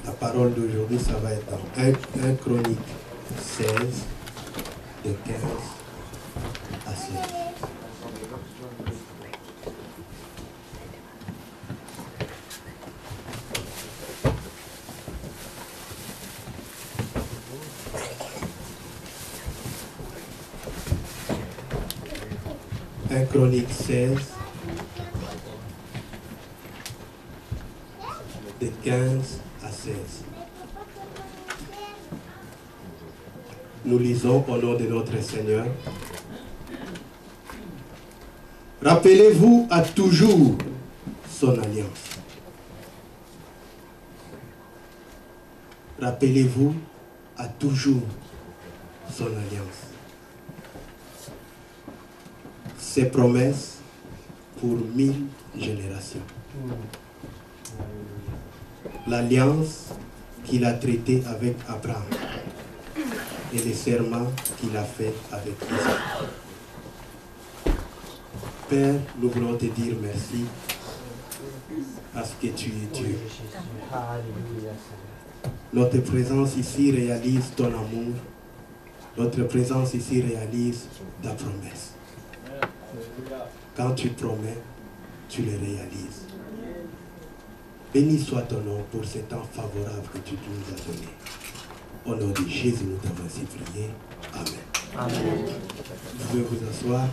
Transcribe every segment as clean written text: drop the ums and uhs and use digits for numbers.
La parole d'aujourd'hui, ça va être dans 1 Chronique 16, de 15 à 16. Chronique 16, de 15 à 16. Nous lisons au nom de notre Seigneur. Rappelez-vous à toujours son alliance. Rappelez-vous à toujours son alliance. Ses promesses pour 1000 générations. L'alliance qu'il a traitée avec Abraham et les serments qu'il a fait avec Isaac. Père, nous voulons te dire merci parce que tu es Dieu. Notre présence ici réalise ton amour. Notre présence ici réalise ta promesse. Quand tu promets, tu le réalises. Béni soit ton nom pour ce temps favorable que tu nous as donné. Au nom de Jésus, nous t'avons ainsi prié. Amen. Amen. Vous pouvez vous asseoir.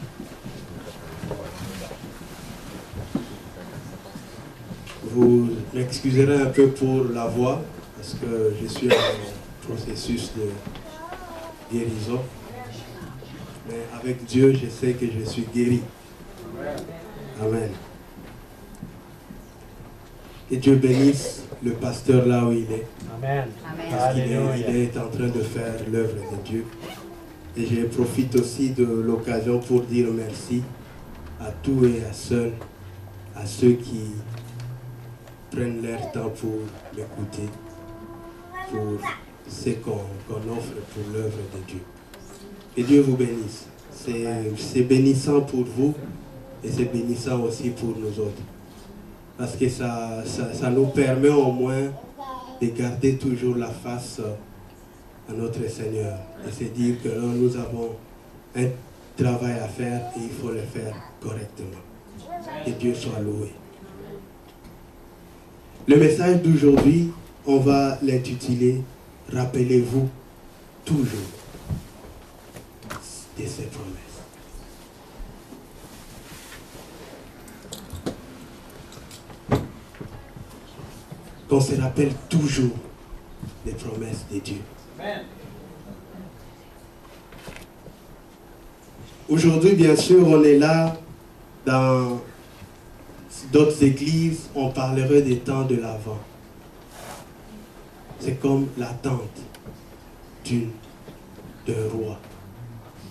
Vous m'excuserez un peu pour la voix, parce que je suis en processus de guérison. Mais avec Dieu, je sais que je suis guéri. Amen. Et Dieu bénisse le pasteur là où il est. Amen. Parce qu'il est en train de faire l'œuvre de Dieu. Et je profite aussi de l'occasion pour dire merci à tous et à ceux qui prennent leur temps pour m'écouter, pour ce qu'on offre pour l'œuvre de Dieu. Que Dieu vous bénisse. C'est bénissant pour vous et c'est bénissant aussi pour nous autres. Parce que ça nous permet au moins de garder toujours la face à notre Seigneur. Et c'est dire que là, nous avons un travail à faire et il faut le faire correctement. Que Dieu soit loué. Le message d'aujourd'hui, on va l'intituler « Rappelez-vous toujours de ses promesses ». Qu'on se rappelle toujours des promesses de Dieu. Aujourd'hui, bien sûr, on est là dans d'autres églises, on parlerait des temps de l'Avent. C'est comme l'attente d'un roi.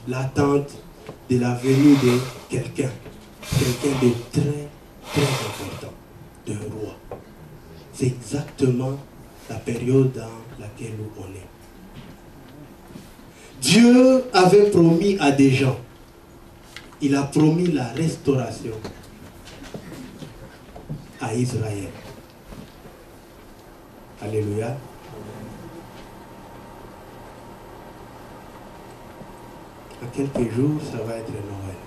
L'attente de la venue de quelqu'un. Quelqu'un de très, très important. D'un roi. C'est exactement la période dans laquelle on est. Dieu avait promis à des gens. Il a promis la restauration à Israël. Alléluia. À quelques jours, ça va être Noël.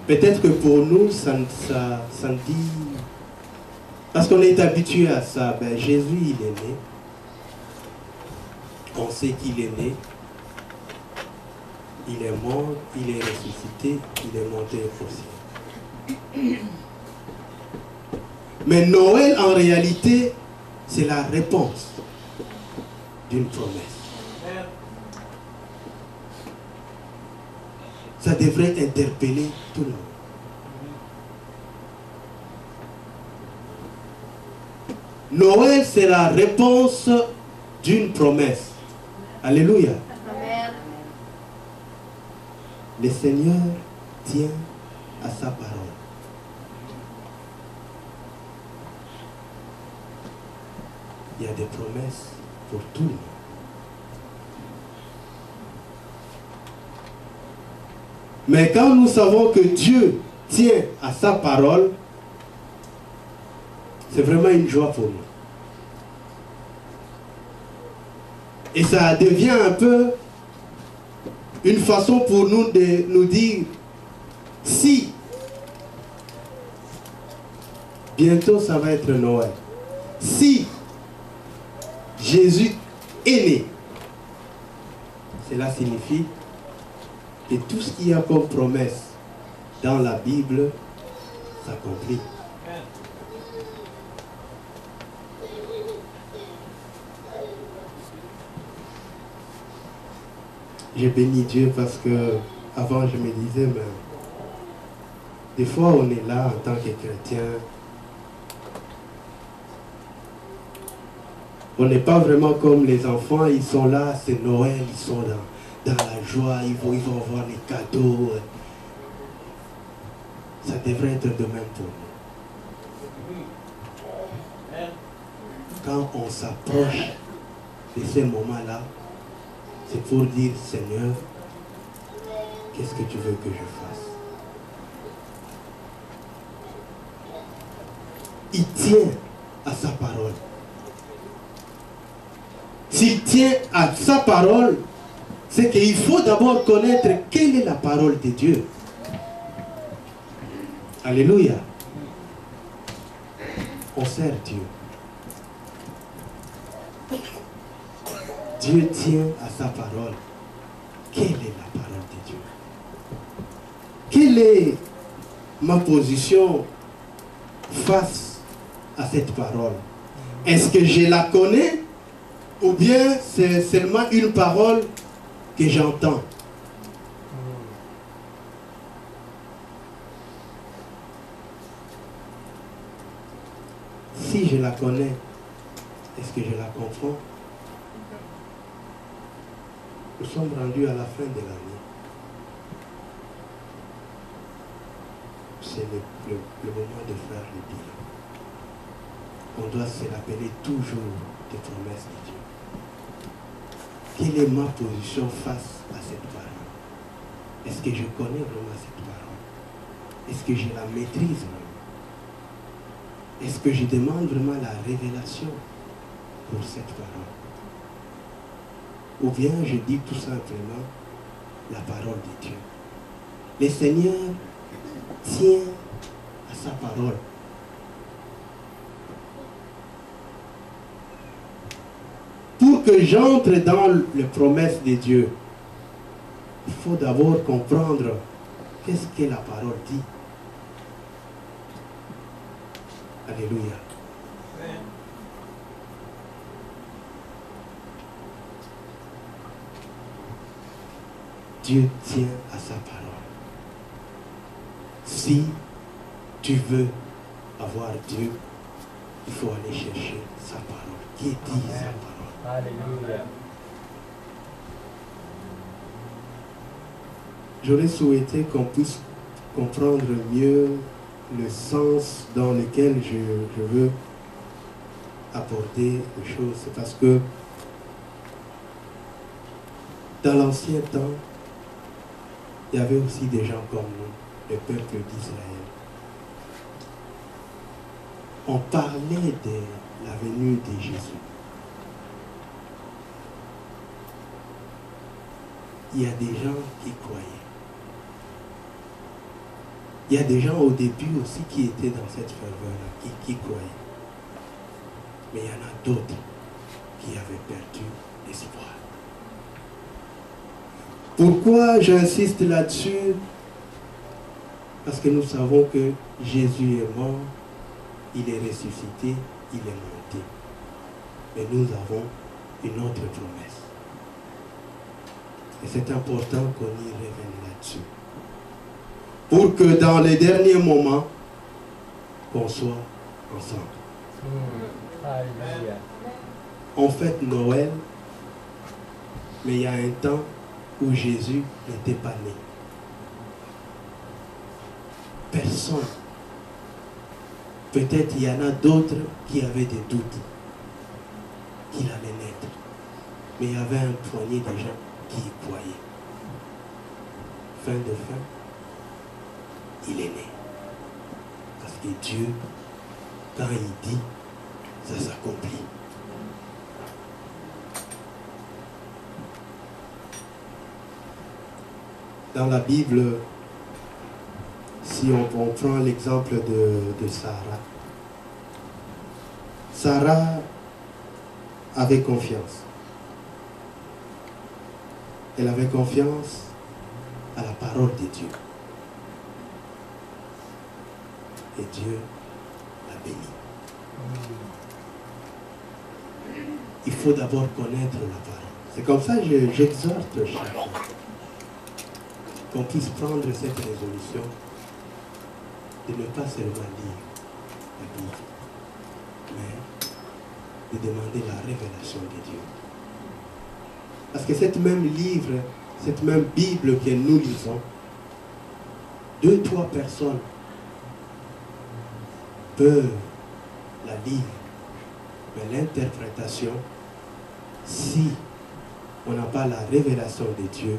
Peut-être que pour nous, ça dit... Parce qu'on est habitué à ça. Ben, Jésus, il est né. On sait qu'il est né. Il est mort, il est ressuscité, il est monté au ciel. Mais Noël, en réalité, c'est la réponse d'une promesse. Ça devrait interpeller tout le monde. Noël, c'est la réponse d'une promesse. Alléluia. Amen. Le Seigneur tient à sa parole. Il y a des promesses pour tout le monde. Mais quand nous savons que Dieu tient à sa parole, c'est vraiment une joie pour nous. Et ça devient un peu une façon pour nous de nous dire, si bientôt ça va être Noël, si Jésus est né, cela signifie que tout ce qu'il y a comme promesse dans la Bible s'accomplit. J'ai béni Dieu parce que avant je me disais, mais des fois on est là en tant que chrétien, on n'est pas vraiment comme les enfants, ils sont là, c'est Noël, ils sont dans la joie, ils vont avoir les cadeaux. Ça devrait être de même pour nous. Quand on s'approche de ces moments-là, c'est pour dire, Seigneur, qu'est-ce que tu veux que je fasse? Il tient à sa parole. S'il tient à sa parole, c'est qu'il faut d'abord connaître quelle est la parole de Dieu. Alléluia. On sert Dieu. Dieu tient à sa parole. Quelle est la parole de Dieu? Quelle est ma position face à cette parole? Est-ce que je la connais ou bien c'est seulement une parole que j'entends? Si je la connais, est-ce que je la comprends? Nous sommes rendus à la fin de l'année. C'est le moment de faire le bilan. On doit se rappeler toujours des promesses de Dieu. Quelle est ma position face à cette parole? Est-ce que je connais vraiment cette parole? Est-ce que je la maîtrise vraiment? Est-ce que je demande vraiment la révélation pour cette parole? Ou bien je dis tout simplement la parole de Dieu. Le Seigneur tient à sa parole. Pour que j'entre dans les promesses de Dieu, il faut d'abord comprendre qu'est-ce que la parole dit. Alléluia. Dieu tient à sa parole. Si tu veux avoir Dieu, il faut aller chercher sa parole. Qui dit sa parole? Alléluia. J'aurais souhaité qu'on puisse comprendre mieux le sens dans lequel je veux aborder les choses. C'est parce que dans l'ancien temps, il y avait aussi des gens comme nous, le peuple d'Israël. On parlait de la venue de Jésus. Il y a des gens qui croyaient. Il y a des gens au début aussi qui étaient dans cette ferveur-là, qui croyaient. Mais il y en a d'autres qui avaient perdu l'espoir. Pourquoi j'insiste là-dessus? Parce que nous savons que Jésus est mort, il est ressuscité, il est monté. Mais nous avons une autre promesse. Et c'est important qu'on y revienne là-dessus. Pour que dans les derniers moments, qu'on soit ensemble. Alléluia. On fête Noël, mais il y a un temps où Jésus n'était pas né. Personne. Peut-être il y en a d'autres qui avaient des doutes qu'il allait naître. Mais il y avait un poignet de gens qui y croyaient. Fin de fin, il est né. Parce que Dieu, quand il dit, ça s'accomplit. Dans la Bible, si on prend l'exemple de Sarah, Sarah avait confiance. Elle avait confiance à la parole de Dieu. Et Dieu l'a bénie. Il faut d'abord connaître la parole. C'est comme ça que j'exhorte chacun qu'on puisse prendre cette résolution de ne pas seulement lire la Bible, mais de demander la révélation de Dieu. Parce que cette même livre, cette même Bible que nous lisons, 2-3 personnes peuvent la lire, mais l'interprétation, si on n'a pas la révélation de Dieu,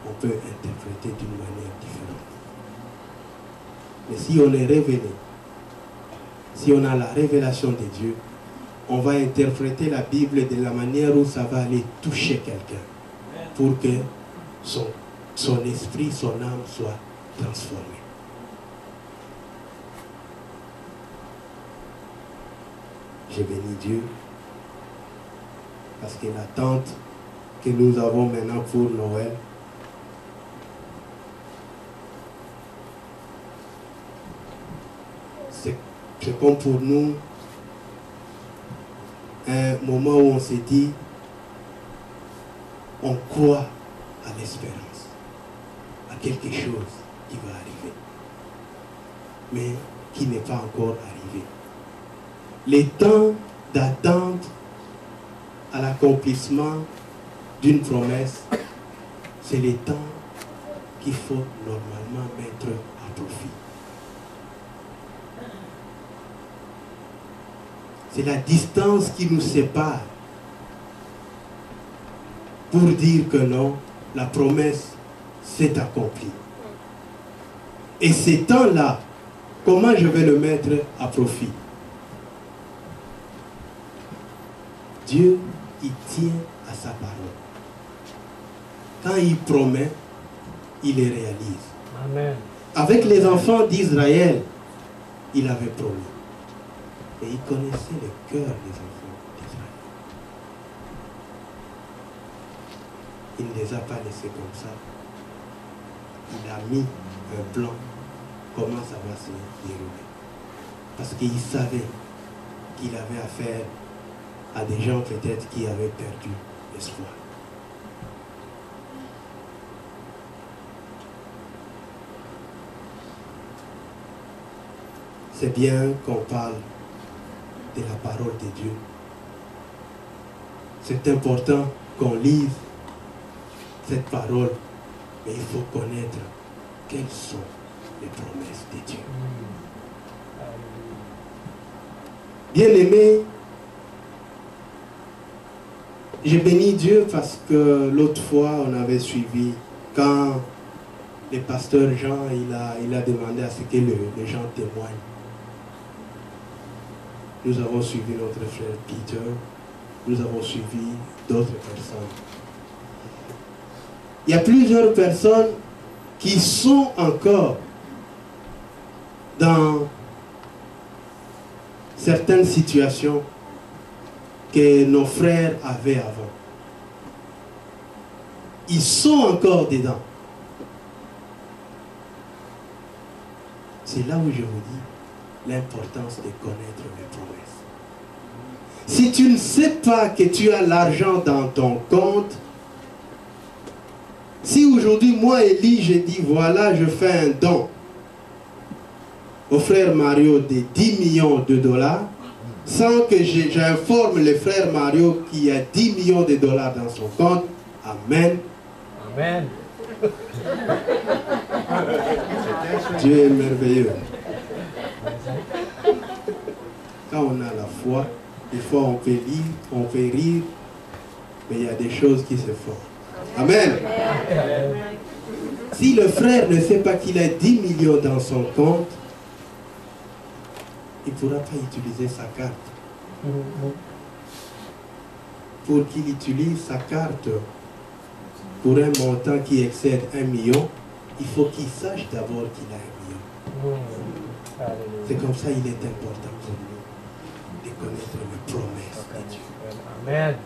on peut interpréter d'une manière différente. Mais si on est révélé, si on a la révélation de Dieu, on va interpréter la Bible de la manière où ça va aller toucher quelqu'un pour que son esprit, son âme soit transformée. Je bénis Dieu parce que l'attente que nous avons maintenant pour Noël, c'est comme pour nous un moment où on s'est dit, on croit à l'espérance, à quelque chose qui va arriver, mais qui n'est pas encore arrivé. Les temps d'attente à l'accomplissement d'une promesse, c'est les temps qu'il faut normalement mettre à profit. C'est la distance qui nous sépare pour dire que non, la promesse s'est accomplie. Et ces temps-là, comment je vais le mettre à profit? Dieu, il tient à sa parole. Quand il promet, il les réalise. Amen. Avec les enfants d'Israël, il avait promis. Et il connaissait le cœur des enfants d'Israël. Il ne les a pas laissés comme ça. Il a mis un plan, comment ça va se dérouler. Parce qu'il savait qu'il avait affaire à des gens peut-être qui avaient perdu l'espoir. C'est bien qu'on parle de la parole de Dieu. C'est important qu'on lise cette parole, mais il faut connaître quelles sont les promesses de Dieu. Bien-aimés, je bénis Dieu parce que l'autre fois, on avait suivi, quand le pasteur Jean, il a demandé à ce que les gens témoignent. Nous avons suivi notre frère Peter, nous avons suivi d'autres personnes. Il y a plusieurs personnes qui sont encore dans certaines situations que nos frères avaient avant. Ils sont encore dedans. C'est là où je vous dis l'importance de connaître les promesses. Si tu ne sais pas que tu as l'argent dans ton compte, si aujourd'hui, moi, Élie, je dis, voilà, je fais un don au frère Mario de 10 millions de dollars, sans que j'informe le frère Mario qu'il y a 10 millions de dollars dans son compte, amen. Amen. Dieu est merveilleux. Quand on a la foi, des fois on peut lire, on peut rire, mais il y a des choses qui se font. Amen. Si le frère ne sait pas qu'il a 10 millions dans son compte, il ne pourra pas utiliser sa carte. Pour qu'il utilise sa carte, pour un montant qui excède 1 million, il faut qu'il sache d'abord qu'il a 1 million. C'est comme ça il est important pour nous de connaître les promesses de Dieu. Amen.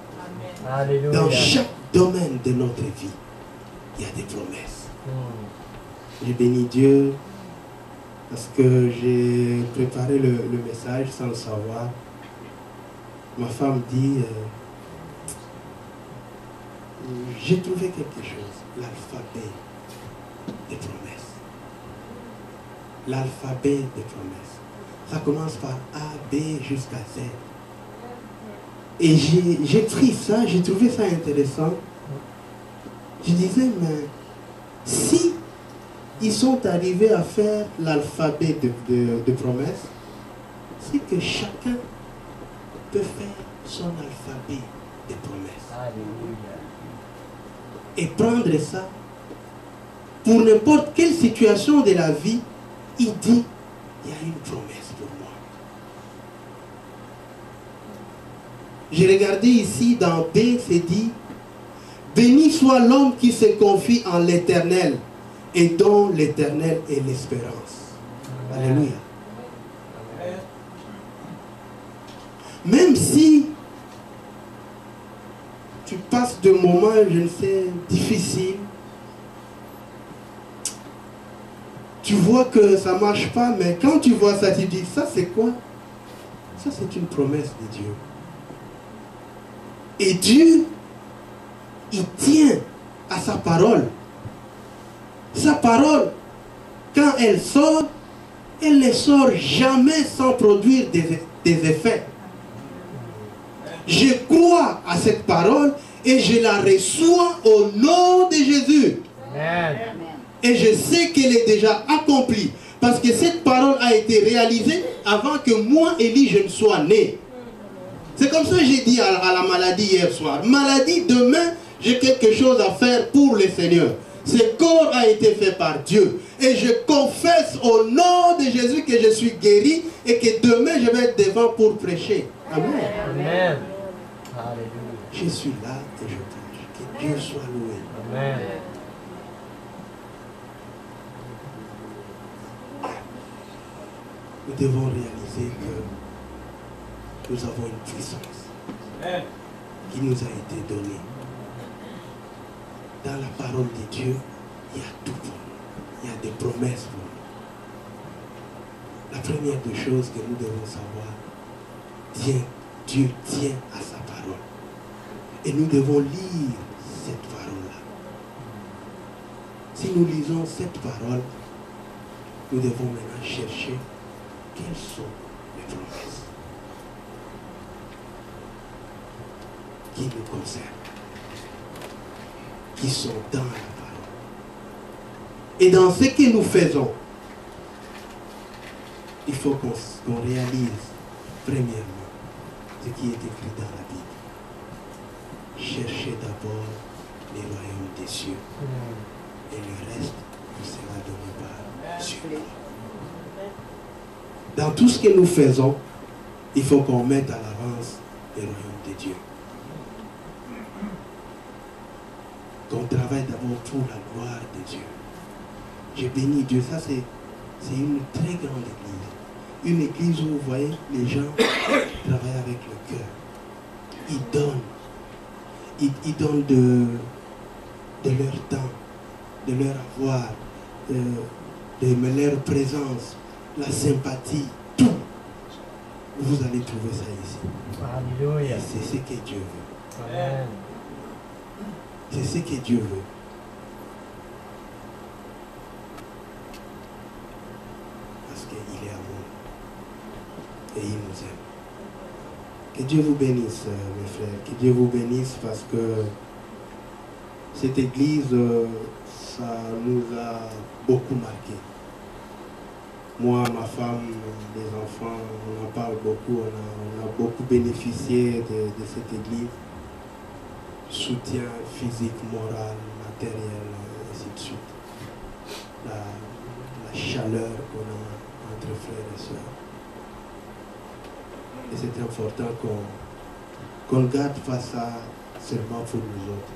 Alléluia. Dans chaque domaine de notre vie, il y a des promesses. J'ai béni Dieu parce que j'ai préparé le message sans le savoir. Ma femme dit, j'ai trouvé quelque chose, l'alphabet des promesses. L'alphabet des promesses. Ça commence par A, B jusqu'à Z. Et j'ai pris ça, j'ai trouvé ça intéressant. Je disais, mais si ils sont arrivés à faire l'alphabet de promesses, c'est que chacun peut faire son alphabet de promesses. Alléluia. Et prendre ça pour n'importe quelle situation de la vie, il dit, il y a une promesse pour moi. J'ai regardé ici dans B, c'est dit, béni soit l'homme qui se confie en l'Éternel et dont l'Éternel est l'espérance. Alléluia. Même si tu passes de moments, je ne sais, difficiles, tu vois que ça ne marche pas, mais quand tu vois ça, tu dis, ça c'est quoi? Ça c'est une promesse de Dieu. Et Dieu, il tient à sa parole. Sa parole, quand elle sort, elle ne sort jamais sans produire des effets. Je crois à cette parole et je la reçois au nom de Jésus. Amen. Et je sais qu'elle est déjà accomplie. Parce que cette parole a été réalisée avant que moi, Élie, je ne sois né. C'est comme ça que j'ai dit à la maladie hier soir. Maladie, demain, j'ai quelque chose à faire pour le Seigneur. Ce corps a été fait par Dieu. Et je confesse au nom de Jésus que je suis guéri et que demain, je vais être devant pour prêcher. Amen. Amen. Alléluia. Je suis là et je prêche. Que Dieu soit loué. Amen. Nous devons réaliser que nous avons une puissance qui nous a été donnée. Dans la parole de Dieu, il y a tout pour nous. Il y a des promesses pour nous. La première des choses que nous devons savoir, Dieu tient à sa parole. Et nous devons lire cette parole-là. Si nous lisons cette parole, nous devons maintenant chercher quelles sont les promesses qui nous concernent, qui sont dans la parole. Et dans ce que nous faisons, il faut qu'on réalise premièrement ce qui est écrit dans la Bible. Cherchez d'abord les royaumes des cieux et le reste vous sera donné par Dieu. Dans tout ce que nous faisons, il faut qu'on mette à l'avance les royaumes de Dieu. Qu'on travaille d'abord pour la gloire de Dieu. J'ai béni Dieu. Ça, c'est une très grande église. Une église où vous voyez, les gens travaillent avec le cœur. Ils donnent. Ils donnent de leur temps, de leur avoir, de leur présence, la sympathie, tout. Vous allez trouver ça ici. Alléluia. C'est ce que Dieu veut. Amen. C'est ce que Dieu veut. Parce qu'il est amour. Et il nous aime. Que Dieu vous bénisse, mes frères. Que Dieu vous bénisse parce que cette église, ça nous a beaucoup marqué. Moi, ma femme, les enfants, on en parle beaucoup. On a beaucoup bénéficié de cette église. Soutien physique, moral, matériel, ainsi de suite. La chaleur qu'on a entre frères et sœurs. Et c'est important qu'on ne garde pas ça seulement pour nous autres.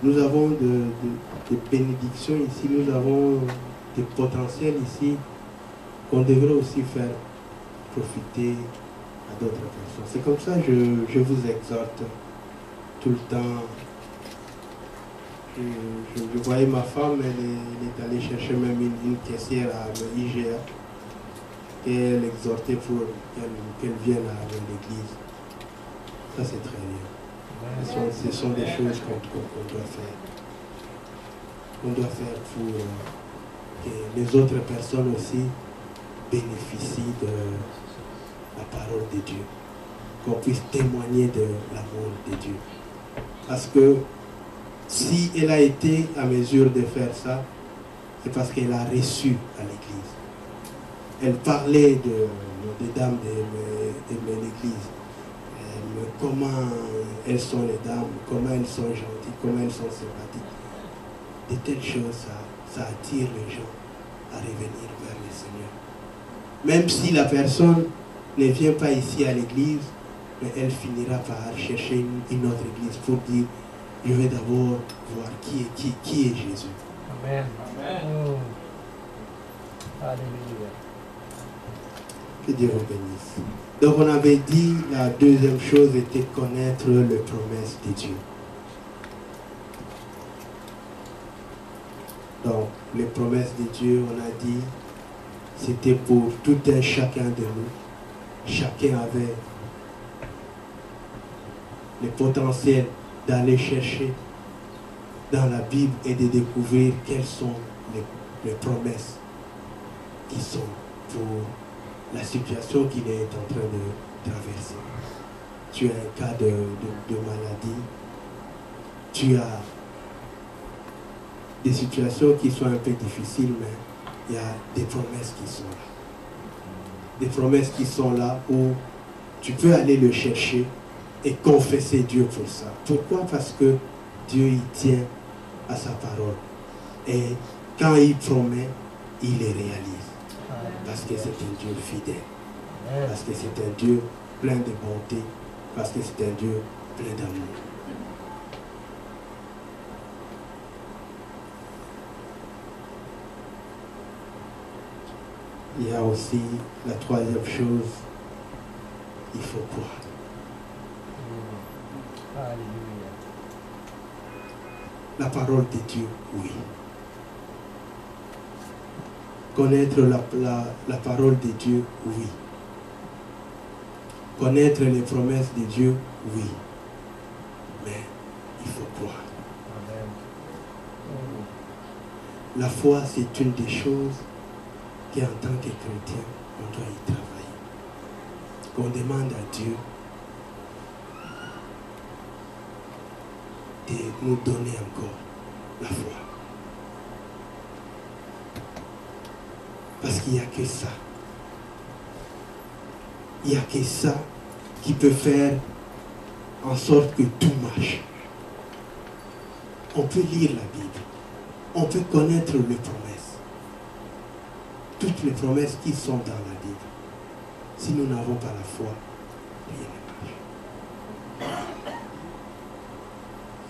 Nous avons des bénédictions ici, nous avons des potentiels ici qu'on devrait aussi faire profiter à d'autres personnes. C'est comme ça que je vous exhorte tout le temps. Je voyais ma femme, elle est allée chercher même une caissière à l'IGA et elle exhortait pour qu'elle vienne à l'église. Ça, c'est très bien. Ce sont des choses qu'on doit faire. On doit faire pour que les autres personnes aussi bénéficient de la parole de Dieu. Qu'on puisse témoigner de l'amour de Dieu. Parce que si elle a été à mesure de faire ça, c'est parce qu'elle a reçu à l'église. Elle parlait des dames de l'église. Comment elles sont les dames, comment elles sont gentilles, comment elles sont sympathiques. De telles choses, ça attire les gens à revenir vers le Seigneur. Même si la personne ne vient pas ici à l'église, mais elle finira par chercher une autre église pour dire, je vais d'abord voir qui est Jésus. Amen. Amen. Alléluia. Que Dieu vous bénisse. Donc on avait dit, la deuxième chose était connaître les promesses de Dieu. Donc les promesses de Dieu, on a dit, c'était pour tout un chacun de nous. Chacun avait le potentiel d'aller chercher dans la Bible et de découvrir quelles sont les promesses qui sont pour la situation qu'il est en train de traverser. Tu as un cas de maladie, tu as des situations qui sont un peu difficiles, mais il y a des promesses qui sont là. Des promesses qui sont là où tu peux aller le chercher et confesser Dieu pour ça. Pourquoi? Parce que Dieu, il tient à sa parole. Et quand il promet, il les réalise. Parce que c'est un Dieu fidèle. Parce que c'est un Dieu plein de bonté. Parce que c'est un Dieu plein d'amour. Il y a aussi la troisième chose, il faut croire. Alléluia. La parole de Dieu, oui. Connaître la parole de Dieu, oui. Connaître les promesses de Dieu, oui. Mais il faut croire. Amen. La foi, c'est une des choses qui, en tant que chrétien, on doit y travailler. Qu'on demande à Dieu de nous donner encore la foi. Parce qu'il n'y a que ça. Il n'y a que ça qui peut faire en sorte que tout marche. On peut lire la Bible. On peut connaître les promesses. Toutes les promesses qui sont dans la Bible. Si nous n'avons pas la foi, rien ne marche.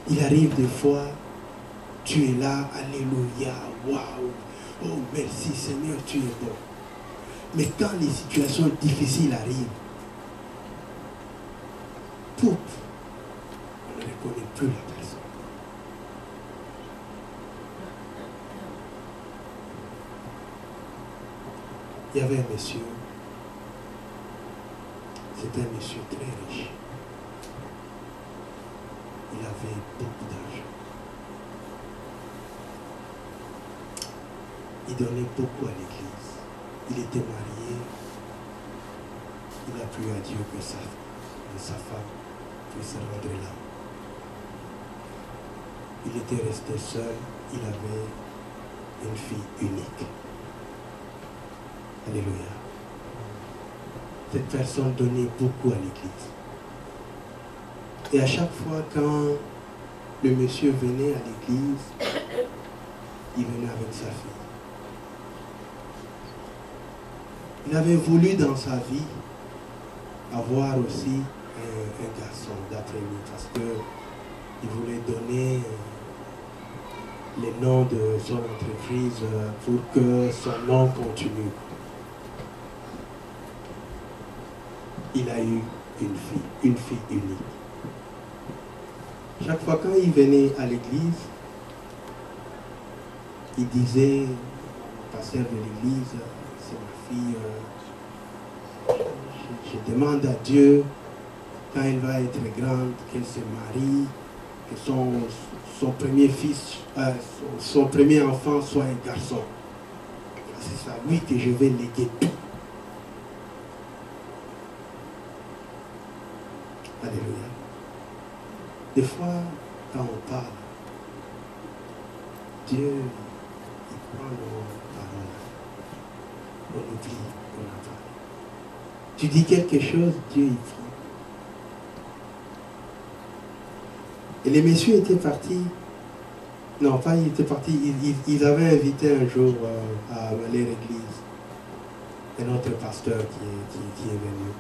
Il arrive des fois, tu es là, alléluia, waouh, oh merci Seigneur, tu es bon. Mais quand les situations difficiles arrivent, pouf, on ne reconnaît plus la personne. Il y avait un monsieur, c'était un monsieur très riche. Il avait beaucoup d'argent. Il donnait beaucoup à l'église. Il était marié. Il a plu à Dieu que sa femme puisse rendre là. Il était resté seul. Il avait une fille unique. Alléluia. Cette personne donnait beaucoup à l'église. Et à chaque fois quand le monsieur venait à l'église, il venait avec sa fille. Il avait voulu dans sa vie avoir aussi un garçon d'après lui parce qu'il voulait donner les noms de son entreprise pour que son nom continue. Il a eu une fille unique. Chaque fois quand il venait à l'église, il disait, le pasteur de l'église, c'est ma fille, je demande à Dieu, quand elle va être grande, qu'elle se marie, que son premier fils, son premier enfant soit un garçon. C'est à lui que je vais léguer tout. Alléluia. Des fois, quand on parle, Dieu, il prend nos paroles. On oublie qu'on a parlé. Tu dis quelque chose, Dieu, il prend. Et les messieurs étaient partis. Non, pas ils étaient partis. Ils avaient invité un jour à aller à l'église un autre pasteur qui est venu.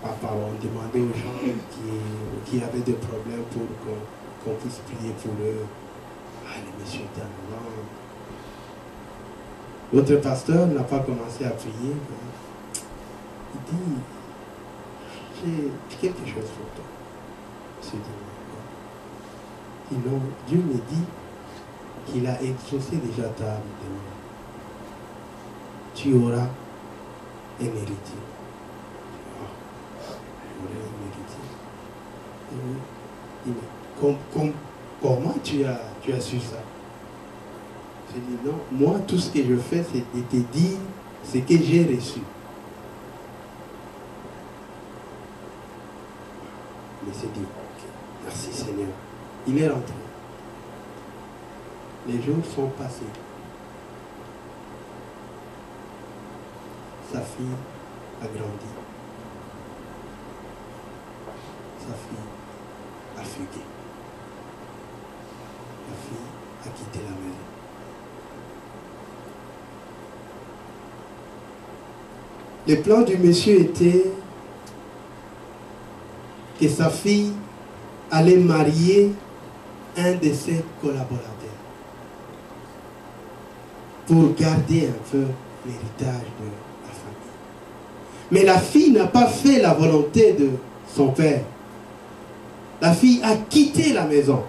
On demandait aux gens qui avaient des problèmes pour qu'on puisse prier pour eux. Ah, les messieurs étaient en avant. L'autre pasteur n'a pas commencé à prier. Il dit, j'ai quelque chose pour toi. Il dit, non, Dieu me dit qu'il a exaucé déjà ta demande. Tu auras un héritier. Comment tu as su ça? Je dis non, moi tout ce que je fais c'est de te dire ce que j'ai reçu. Mais c'est dit, ok, merci Seigneur. Il est rentré. Les jours sont passés. Sa fille a grandi. Sa fille a fugué. La fille a quitté la maison. Le plan du monsieur était que sa fille allait marier un de ses collaborateurs pour garder un peu l'héritage de la famille. Mais la fille n'a pas fait la volonté de son père. La fille a quitté la maison.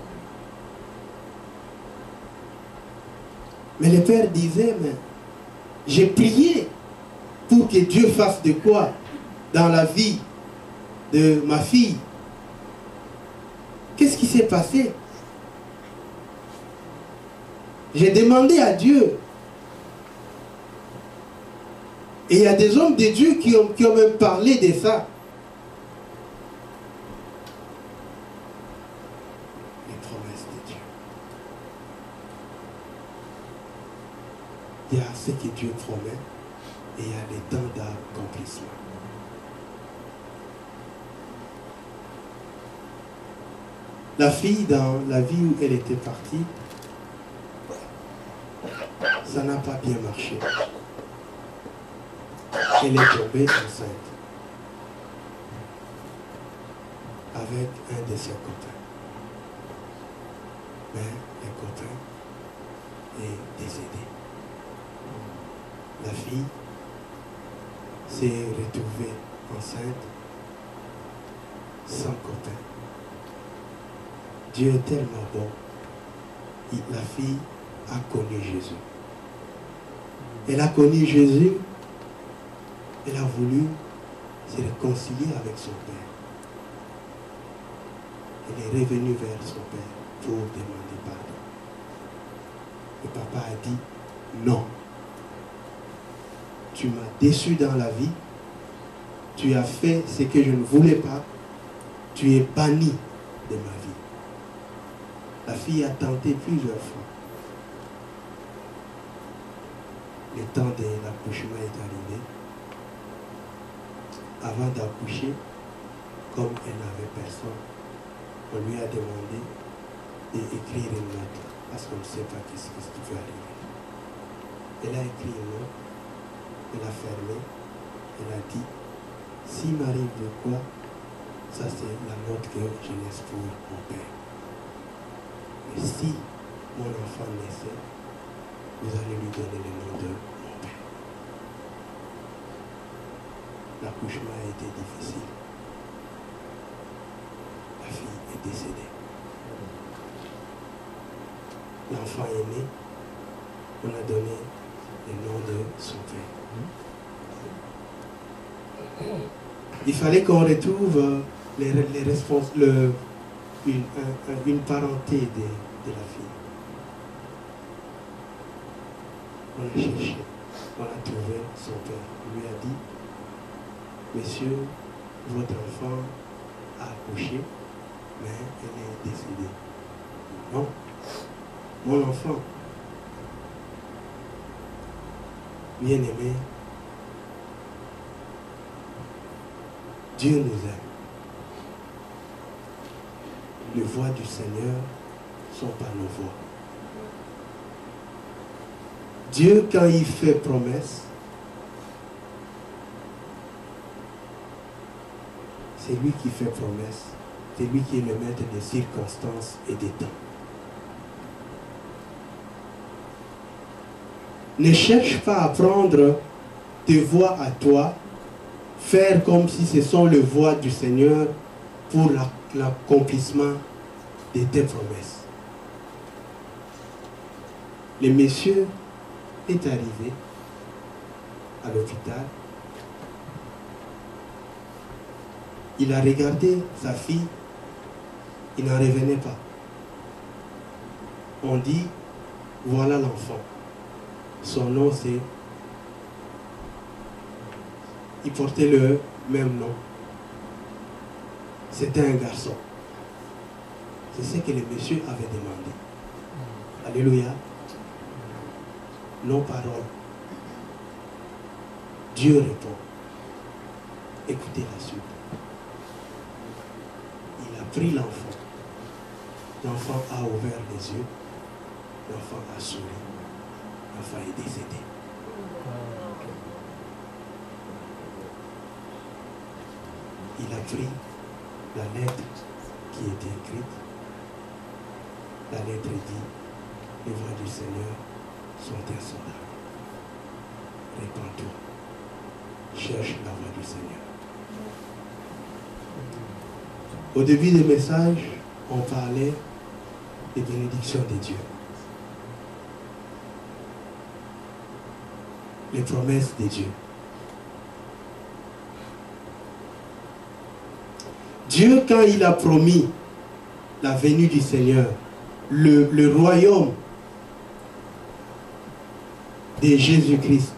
Mais le père disait, mais j'ai prié pour que Dieu fasse de quoi dans la vie de ma fille. Qu'est-ce qui s'est passé? J'ai demandé à Dieu. Et il y a des hommes de Dieu qui ont même parlé de ça. Les promesses de Dieu. Il y a ce que Dieu promet et il y a les temps d'accomplissement. La fille, dans la vie où elle était partie, ça n'a pas bien marché. Elle est tombée enceinte avec un de ses copains. Mais le copain est décédé. La fille s'est retrouvée enceinte sans copain. Dieu est tellement bon. La fille a connu Jésus. Elle a connu Jésus. Elle a voulu se réconcilier avec son père. Elle est revenue vers son père pour demander pardon. Le papa a dit, non. Tu m'as déçu dans la vie. Tu as fait ce que je ne voulais pas. Tu es banni de ma vie. La fille a tenté plusieurs fois. Le temps de l'accouchement est arrivé. Avant d'accoucher, comme elle n'avait personne, on lui a demandé d'écrire une note, parce qu'on ne sait pas ce qui peut arriver. Elle a écrit une note, elle a fermé, elle a dit, s'il m'arrive de quoi, ça c'est la note que je laisse pour mon père. Mais si mon enfant naissait, vous allez lui donner le nom de mon père. L'accouchement a été difficile. La fille est décédée. L'enfant est né. On a donné le nom de son père. Il fallait qu'on retrouve une parenté de la fille. On a cherché, on a trouvé son père. Il lui a dit, monsieur, votre enfant a accouché, mais elle est décédée. Non, mon enfant, bien-aimé, Dieu nous aime. Les voix du Seigneur ne sont pas nos voix. Dieu, quand il fait promesse, c'est lui qui fait promesse. C'est lui qui est le maître des circonstances et des temps. Ne cherche pas à prendre tes voix à toi, faire comme si ce sont les voix du Seigneur pour l'accomplissement de tes promesses. Le monsieur est arrivé à l'hôpital. Il a regardé sa fille, il n'en revenait pas. On dit, voilà l'enfant. Son nom c'est... Il portait le même nom. C'était un garçon. C'est ce que le monsieur avait demandé. Alléluia. Nos paroles. Dieu répond. Écoutez la suite. Il a pris l'enfant. L'enfant a ouvert les yeux. L'enfant a souri. L'enfant est décédé. Il a pris la lettre qui était écrite. La lettre dit, les voix du Seigneur sont insondables. Répands-toi. Cherche la voix du Seigneur. Au début du message, on parlait des bénédictions de Dieu. Les promesses de Dieu. Dieu, quand il a promis la venue du Seigneur, le royaume de Jésus-Christ,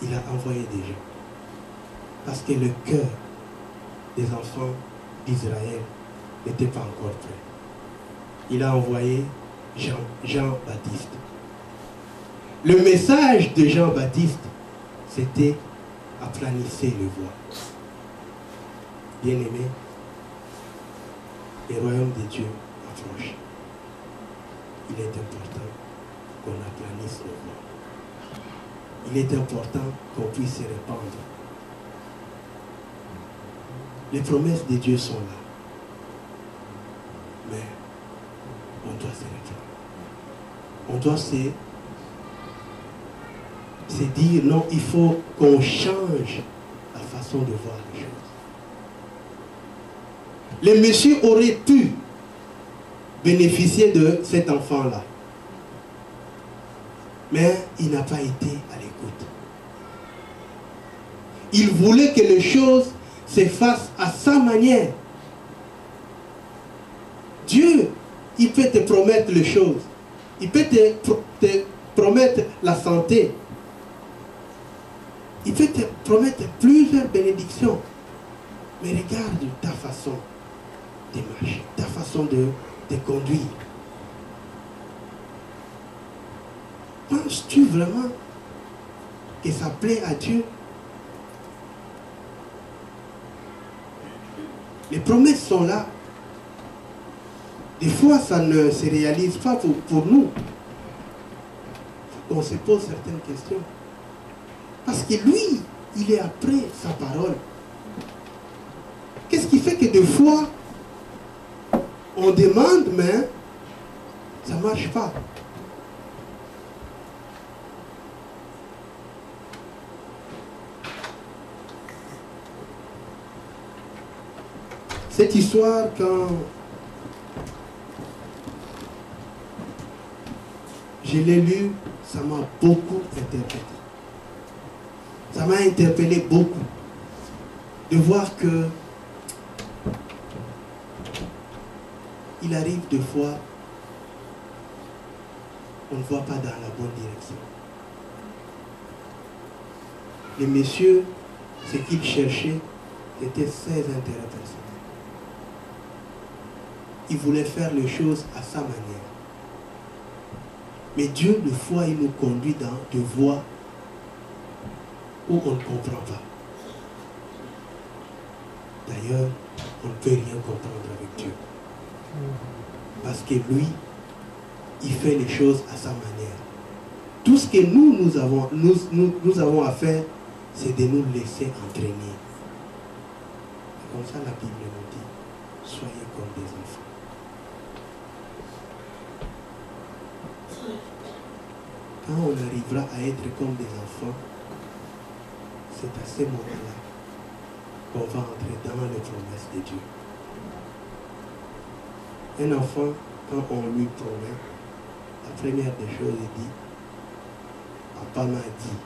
il a envoyé des gens. Parce que le cœur des enfants d'Israël n'était pas encore prêt. Il a envoyé Jean-Baptiste. Le message de Jean-Baptiste, c'était aplanissez le voie. Bien-aimé, le royaume de Dieu approche. Il est important qu'on aplanisse le voie. Il est important qu'on puisse se répandre. Les promesses de Dieu sont là. Mais on doit se répandre. On doit se dire non, il faut qu'on change la façon de voir les choses. Le monsieur aurait pu bénéficier de cet enfant-là. Mais il n'a pas été à l'écoute. Il voulait que les choses se fassent à sa manière. Dieu, il peut te promettre les choses. Il peut te promettre la santé. Il peut te promettre plusieurs bénédictions. Mais regarde ta façon de marcher, ta façon de te conduire. Penses-tu vraiment que ça plaît à Dieu? Les promesses sont là. Des fois, ça ne se réalise pas pour nous. On se pose certaines questions. Parce que lui, il est après sa parole. Qu'est-ce qui fait que des fois, On demande, mais ça ne marche pas. Cette histoire, quand je l'ai lue, ça m'a beaucoup interpellé. Ça m'a interpellé beaucoup de voir que il arrive des fois, on ne voit pas dans la bonne direction. Le monsieur, ce qu'il cherchait, était ses intérêts personnels. Il voulait faire les choses à sa manière. Mais Dieu, des fois, il nous conduit dans des voies où on ne comprend pas. D'ailleurs, on ne peut rien comprendre avec Dieu. Parce que lui, il fait les choses à sa manière. Tout ce que nous avons à faire, c'est de nous laisser entraîner. Comme ça, la Bible nous dit, soyez comme des enfants. Quand on arrivera à être comme des enfants, c'est à ce moment-là qu'on va entrer dans les promesses de Dieu. Un enfant, quand on lui promet, la première des choses, il dit, papa m'a dit,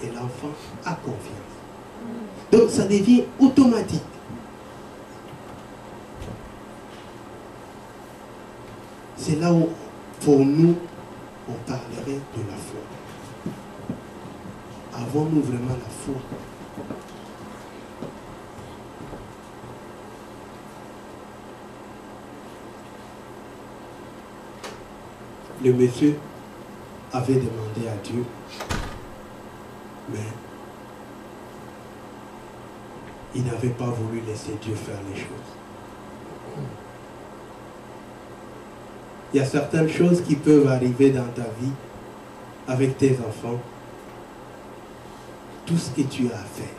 et l'enfant a confiance. Donc ça devient automatique. C'est là où, pour nous, on parlerait de la foi. Avons-nous vraiment la foi? Le monsieur avait demandé à Dieu, mais il n'avait pas voulu laisser Dieu faire les choses. Il y a certaines choses qui peuvent arriver dans ta vie avec tes enfants. Tout ce que tu as à faire,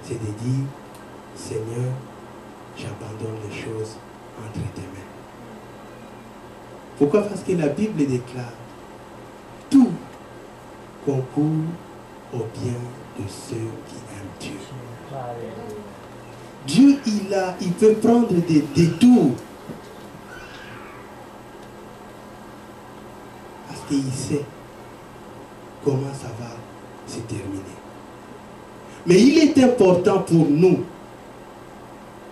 c'est de dire, Seigneur, j'abandonne les choses entre tes mains. Pourquoi? Parce que la Bible déclare, tout concourt au bien de ceux qui aiment Dieu. Dieu, il peut prendre des détours. Parce qu'il sait comment ça va se terminer. Mais il est important pour nous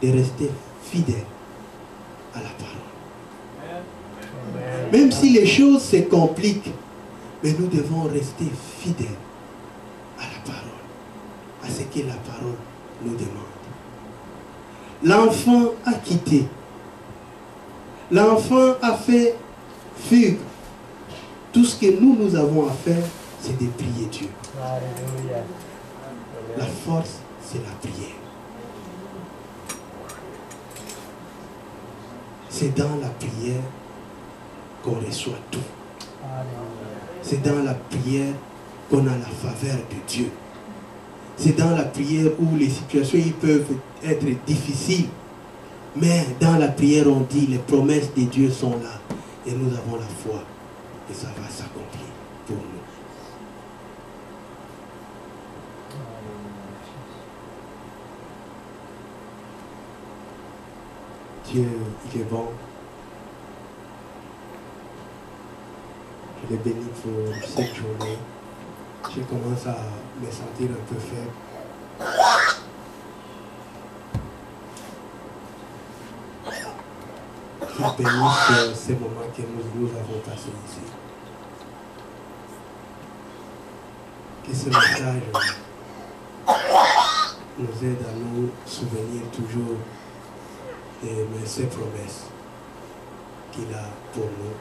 de rester fidèles à la parole. Même si les choses se compliquent, mais nous devons rester fidèles à la parole, à ce que la parole nous demande. L'enfant a quitté. L'enfant a fait fugue. Tout ce que nous avons à faire, c'est de prier Dieu. Alléluia. La force, c'est la prière. C'est dans la prière qu'on reçoit tout. C'est dans la prière qu'on a la faveur de Dieu. C'est dans la prière où les situations ils peuvent être difficiles. Mais dans la prière, on dit les promesses de Dieu sont là. Et nous avons la foi. Et ça va s'accomplir pour nous. Dieu, il est bon. Je l'ai béni pour cette journée. Je commence à me sentir un peu faible. Je bénis ces moments que nous avons passés ici. Que ce message nous aide à nous souvenir toujours de ses promesses qu'il a pour nous.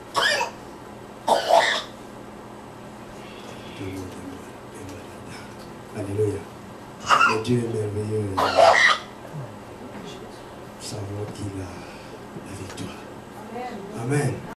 Alléluia. Le Dieu est merveilleux. Nous savons qu'il a la victoire. Amen.